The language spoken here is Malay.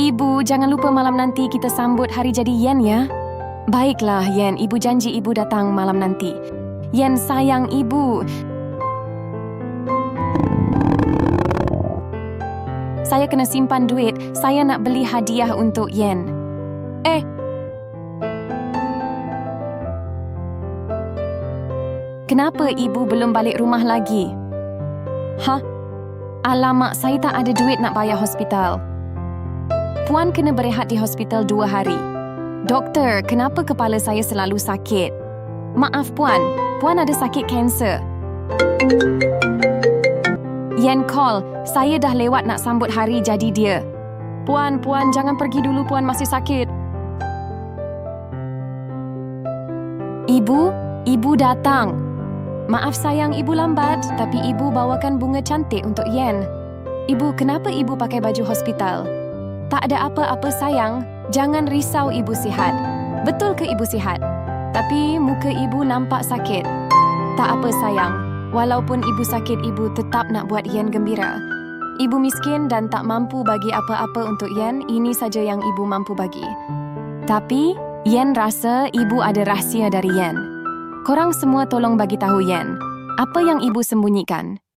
Ibu, jangan lupa malam nanti kita sambut hari jadi Yen ya. Baiklah, Yen. Ibu janji ibu datang malam nanti. Yen sayang ibu. Saya kena simpan duit. Saya nak beli hadiah untuk Yen. Kenapa ibu belum balik rumah lagi? Alamak, saya tak ada duit nak bayar hospital. Puan kena berehat di hospital 2 hari. Doktor, kenapa kepala saya selalu sakit? Maaf Puan, Puan ada sakit kanser. Yen call, saya dah lewat nak sambut hari jadi dia. Puan, jangan pergi dulu, Puan masih sakit. Ibu datang. Maaf sayang, ibu lambat, tapi ibu bawakan bunga cantik untuk Yen. Ibu, kenapa ibu pakai baju hospital? Tak ada apa-apa sayang, jangan risau ibu sihat. Betul ke ibu sihat? Tapi muka ibu nampak sakit. Tak apa sayang, walaupun ibu sakit ibu tetap nak buat Yen gembira. Ibu miskin dan tak mampu bagi apa-apa untuk Yen, ini saja yang ibu mampu bagi. Tapi, Yen rasa ibu ada rahsia dari Yen. Korang semua tolong bagi tahu Yen, apa yang ibu sembunyikan?